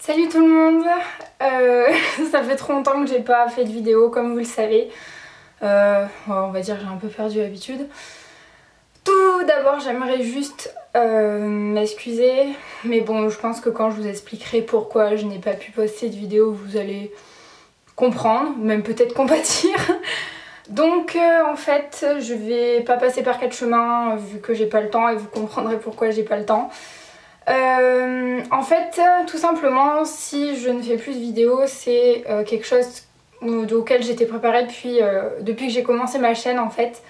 Salut tout le monde. Ça fait trop longtemps que j'ai pas fait de vidéo comme vous le savez. On va dire que j'ai un peu perdu l'habitude. Tout d'abord j'aimerais juste m'excuser. Mais bon, je pense que quand je vous expliquerai pourquoi je n'ai pas pu poster de vidéo, vous allez comprendre, même peut-être compatir. Donc en fait je vais pas passer par quatre chemins vu que j'ai pas le temps et vous comprendrez pourquoi j'ai pas le temps. En fait tout simplement si je ne fais plus de vidéos c'est quelque chose auquel j'étais préparée depuis que j'ai commencé ma chaîne en fait.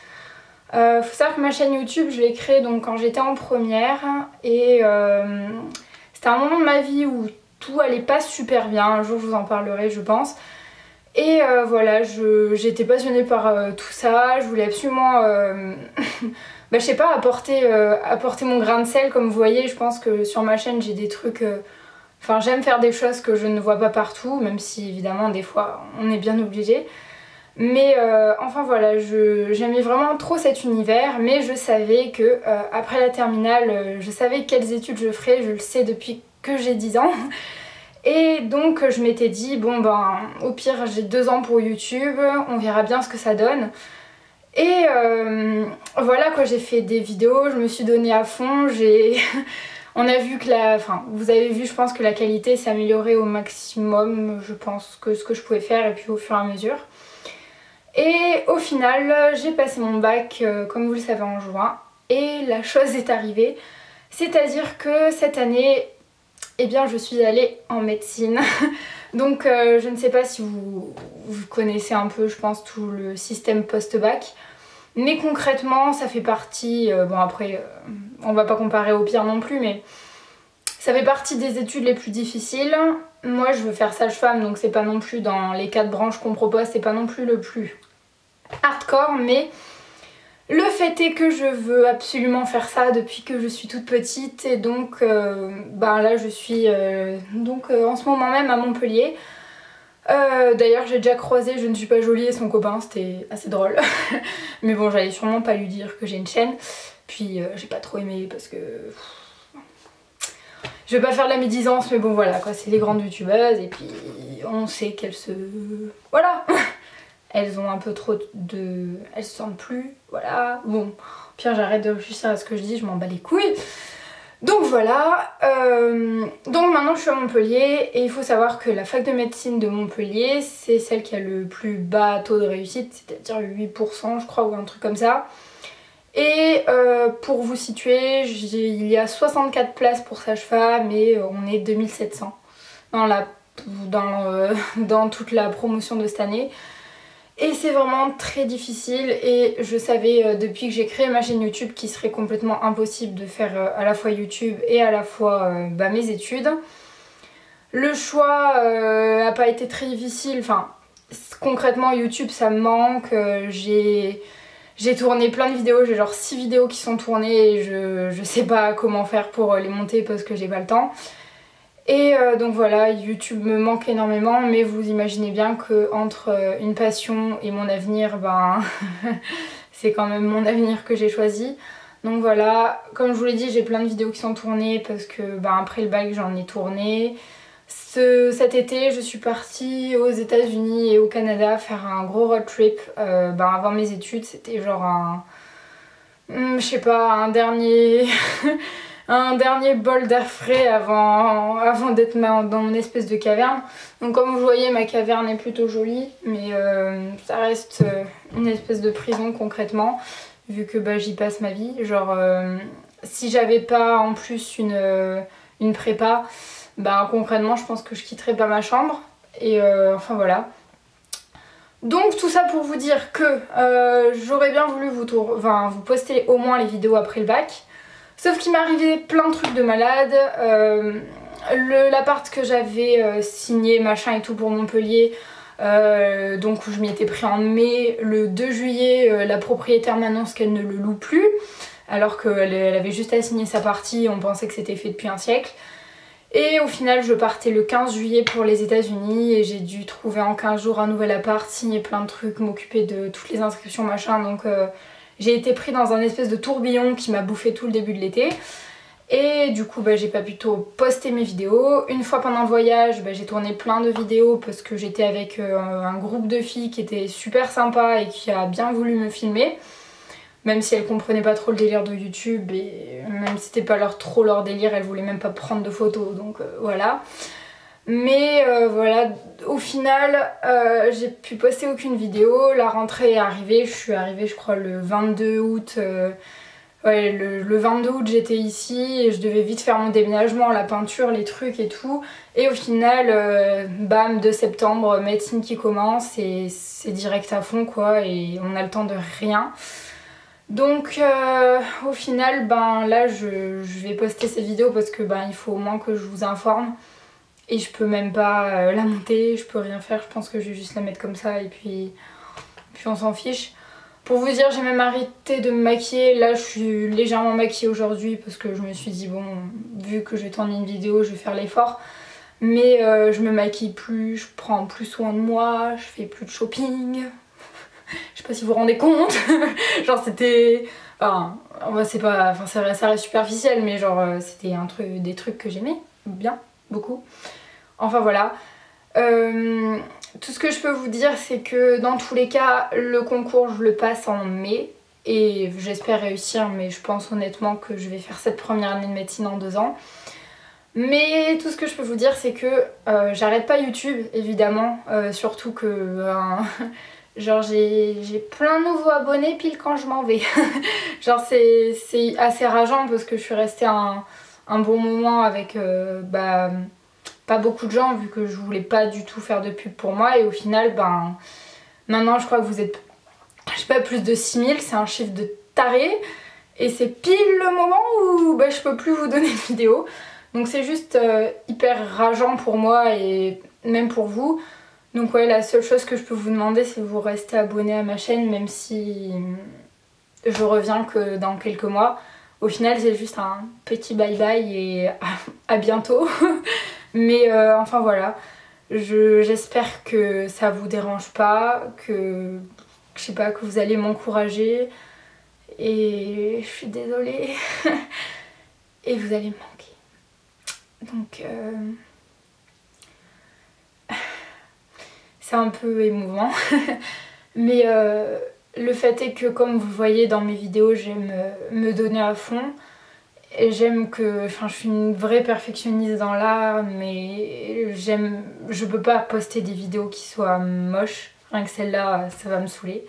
Faut savoir que ma chaîne YouTube je l'ai créée donc quand j'étais en première et c'était un moment de ma vie où tout allait pas super bien, un jour je vous en parlerai je pense. Et voilà, j'étais passionnée par tout ça, je voulais absolument, je sais pas, apporter mon grain de sel comme vous voyez. Je pense que sur ma chaîne j'ai des trucs, enfin j'aime faire des choses que je ne vois pas partout, même si évidemment des fois on est bien obligé. Mais enfin voilà, j'aimais vraiment trop cet univers, mais je savais que après la terminale, je savais quelles études je ferais, je le sais depuis que j'ai 10 ans. Et donc je m'étais dit bon ben au pire j'ai 2 ans pour YouTube, on verra bien ce que ça donne. Et voilà quoi, j'ai fait des vidéos, je me suis donnée à fond, on a vu que vous avez vu je pense que la qualité s'est améliorée au maximum, je pense que ce que je pouvais faire et puis au fur et à mesure. Et au final j'ai passé mon bac comme vous le savez en juin et la chose est arrivée, c'est-à-dire que cette année eh bien je suis allée en médecine. Donc je ne sais pas si vous connaissez un peu je pense tout le système post-bac. Mais concrètement ça fait partie, bon après on va pas comparer au pire non plus mais ça fait partie des études les plus difficiles. Moi je veux faire sage-femme donc c'est pas non plus dans les 4 branches qu'on propose, c'est pas non plus le plus hardcore mais le fait est que je veux absolument faire ça depuis que je suis toute petite et donc là je suis en ce moment même à Montpellier. D'ailleurs j'ai déjà croisé Je ne suis pas jolie et son copain, c'était assez drôle. Mais bon j'allais sûrement pas lui dire que j'ai une chaîne. Puis j'ai pas trop aimé parce que... Je vais pas faire de la médisance mais bon voilà quoi, c'est les grandes youtubeuses et puis on sait qu'elles se... Voilà. Elles ont un peu trop de... Elles se sentent plus, voilà. Bon, au pire j'arrête de réfléchir à ce que je dis, je m'en bats les couilles. Donc voilà, donc maintenant je suis à Montpellier et il faut savoir que la fac de médecine de Montpellier c'est celle qui a le plus bas taux de réussite, c'est-à-dire 8% je crois ou un truc comme ça. Et pour vous situer, il y a 64 places pour sage-femme et on est 2700 dans toute la promotion de cette année. Et c'est vraiment très difficile et je savais depuis que j'ai créé ma chaîne YouTube qu'il serait complètement impossible de faire à la fois YouTube et à la fois mes études. Le choix a pas été très difficile, enfin concrètement YouTube ça me manque, j'ai tourné plein de vidéos, j'ai genre 6 vidéos qui sont tournées et je sais pas comment faire pour les monter parce que j'ai pas le temps. Et donc voilà, YouTube me manque énormément mais vous imaginez bien que entre une passion et mon avenir, c'est quand même mon avenir que j'ai choisi. Donc voilà, comme je vous l'ai dit, j'ai plein de vidéos qui sont tournées parce que après le bac j'en ai tourné. Cet été je suis partie aux États-Unis et au Canada faire un gros road trip avant mes études. C'était genre je sais pas, un dernier... un dernier bol d'air frais avant d'être dans mon espèce de caverne. Donc comme vous voyez ma caverne est plutôt jolie mais ça reste une espèce de prison concrètement vu que j'y passe ma vie. Genre si j'avais pas en plus une prépa, concrètement je pense que je quitterais pas ma chambre et enfin voilà. Donc tout ça pour vous dire que j'aurais bien voulu vous poster au moins les vidéos après le bac. Sauf qu'il m'est arrivé plein de trucs de malade, l'appart que j'avais signé machin et tout pour Montpellier, donc je m'y étais pris en mai, le 2 juillet la propriétaire m'annonce qu'elle ne le loue plus, alors qu'elle avait juste à signer sa partie, on pensait que c'était fait depuis un siècle. Et au final je partais le 15 juillet pour les États-Unis et j'ai dû trouver en 15 jours un nouvel appart, signer plein de trucs, m'occuper de toutes les inscriptions machin, donc... j'ai été pris dans un espèce de tourbillon qui m'a bouffé tout le début de l'été. Et du coup j'ai pas pu poster mes vidéos. Une fois pendant le voyage j'ai tourné plein de vidéos parce que j'étais avec un groupe de filles qui était super sympa et qui a bien voulu me filmer. Même si elles comprenaient pas trop le délire de YouTube et même si c'était pas trop leur délire, elles voulaient même pas prendre de photos, donc voilà. Mais voilà, au final j'ai pu poster aucune vidéo. La rentrée est arrivée, je suis arrivée je crois le 22 août. Ouais, le 22 août j'étais ici et je devais vite faire mon déménagement, la peinture, les trucs et tout. Et au final, bam, 2 septembre, médecine qui commence et c'est direct à fond quoi et on a le temps de rien. Donc au final, là je vais poster cette vidéo parce que il faut au moins que je vous informe. Et je peux même pas la monter, je peux rien faire, je pense que je vais juste la mettre comme ça et puis on s'en fiche. Pour vous dire, j'ai même arrêté de me maquiller. Là, je suis légèrement maquillée aujourd'hui parce que je me suis dit, bon, vu que je vais tourner une vidéo, je vais faire l'effort. Mais je me maquille plus, je prends plus soin de moi, je fais plus de shopping. Je sais pas si vous vous rendez compte. Genre, c'était... Enfin, c'est pas... Enfin, ça reste superficiel, mais genre, c'était des trucs que j'aimais bien, beaucoup. Enfin, voilà. Tout ce que je peux vous dire c'est que dans tous les cas le concours je le passe en mai et j'espère réussir, mais je pense honnêtement que je vais faire cette première année de médecine en 2 ans. Mais tout ce que je peux vous dire c'est que j'arrête pas YouTube évidemment, surtout que genre j'ai plein de nouveaux abonnés pile quand je m'en vais. Genre c'est assez rageant parce que je suis restée un bon moment avec pas beaucoup de gens vu que je voulais pas du tout faire de pub pour moi et au final maintenant je crois que vous êtes je sais pas plus de 6000, c'est un chiffre de taré et c'est pile le moment où je peux plus vous donner de vidéos, donc c'est juste hyper rageant pour moi et même pour vous. Donc ouais, la seule chose que je peux vous demander c'est de vous rester abonné à ma chaîne même si je reviens que dans quelques mois. Au final c'est juste un petit bye bye et à bientôt. Mais enfin voilà, j'espère que ça vous dérange pas, que je sais pas, que vous allez m'encourager et je suis désolée et vous allez me manquer. Donc c'est un peu émouvant mais le fait est que comme vous le voyez dans mes vidéos j'aime me donner à fond. Et j'aime que, enfin je suis une vraie perfectionniste dans l'art, mais je peux pas poster des vidéos qui soient moches, rien que celle-là ça va me saouler.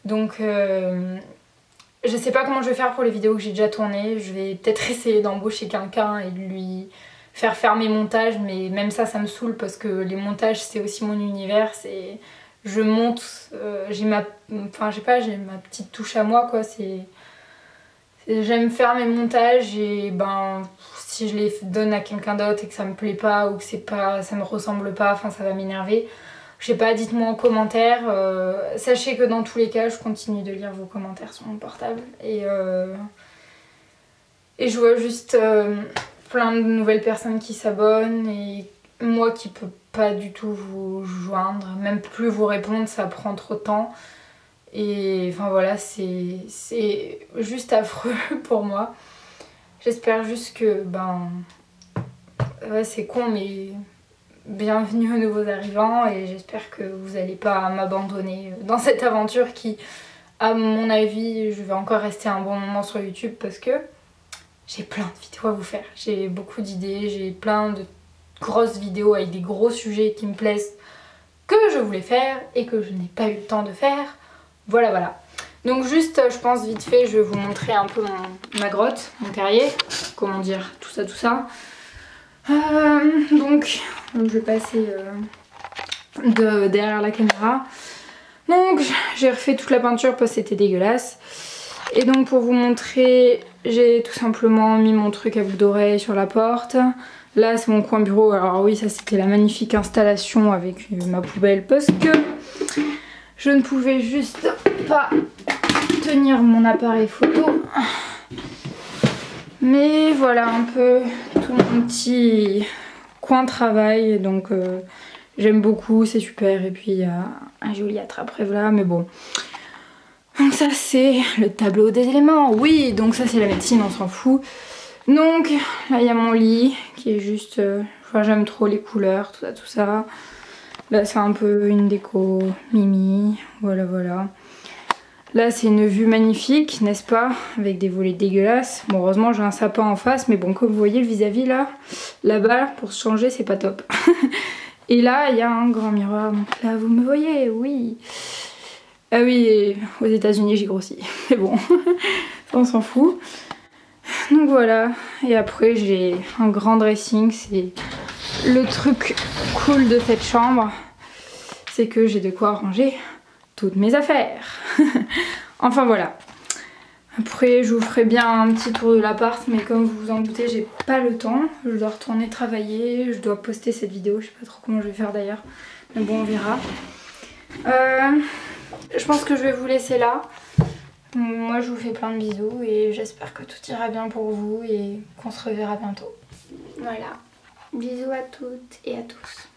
Donc je sais pas comment je vais faire pour les vidéos que j'ai déjà tournées, je vais peut-être essayer d'embaucher quelqu'un et de lui faire mes montages, mais même ça me saoule parce que les montages c'est aussi mon univers, c'est je monte, j'ai ma petite touche à moi quoi, j'aime faire mes montages et si je les donne à quelqu'un d'autre et que ça me plaît pas ou que ça me ressemble pas, enfin ça va m'énerver. Je sais pas, dites-moi en commentaire. Sachez que dans tous les cas je continue de lire vos commentaires sur mon portable et je vois juste plein de nouvelles personnes qui s'abonnent et moi qui peux pas du tout vous joindre, même plus vous répondre, ça prend trop de temps. Et enfin voilà, c'est juste affreux pour moi. J'espère juste que ouais, c'est con mais bienvenue aux nouveaux arrivants et j'espère que vous n'allez pas m'abandonner dans cette aventure qui, à mon avis, je vais encore rester un bon moment sur YouTube parce que j'ai plein de vidéos à vous faire. J'ai beaucoup d'idées, j'ai plein de grosses vidéos avec des gros sujets qui me plaisent que je voulais faire et que je n'ai pas eu le temps de faire. Voilà. Donc juste, je pense vite fait, je vais vous montrer un peu ma grotte, mon terrier. Comment dire, tout ça. Donc, je vais passer derrière la caméra. Donc, j'ai refait toute la peinture parce que c'était dégueulasse. Et donc, pour vous montrer, j'ai tout simplement mis mon truc à boucle d'oreille sur la porte. Là, c'est mon coin bureau. Alors oui, ça c'était la magnifique installation avec ma poubelle parce que je ne pouvais juste pas tenir mon appareil photo. Mais voilà un peu tout mon petit coin travail. Donc j'aime beaucoup, c'est super. Et puis il y a un Juliâtre après, voilà, mais bon. Donc ça c'est le tableau des éléments. Oui, donc ça c'est la médecine, on s'en fout. Donc là il y a mon lit qui est juste... enfin, j'aime trop les couleurs, tout ça. Là c'est un peu une déco Mimi, voilà voilà. Là c'est une vue magnifique, n'est-ce pas? Avec des volets dégueulasses. Bon heureusement j'ai un sapin en face, mais bon comme vous voyez le vis-à-vis là-bas pour se changer c'est pas top. Et là il y a un grand miroir, donc là vous me voyez, oui. Ah oui, aux États-Unis j'ai grossi, mais bon, ça on s'en fout. Donc voilà, et après j'ai un grand dressing, c'est le truc cool de cette chambre, c'est que j'ai de quoi ranger toutes mes affaires. Enfin voilà. Après je vous ferai bien un petit tour de l'appart, mais comme vous vous en doutez j'ai pas le temps. Je dois retourner travailler, je dois poster cette vidéo, je sais pas trop comment je vais faire d'ailleurs. Mais bon on verra. Je pense que je vais vous laisser là. Moi je vous fais plein de bisous et j'espère que tout ira bien pour vous et qu'on se reverra bientôt. Voilà. Bisous à toutes et à tous.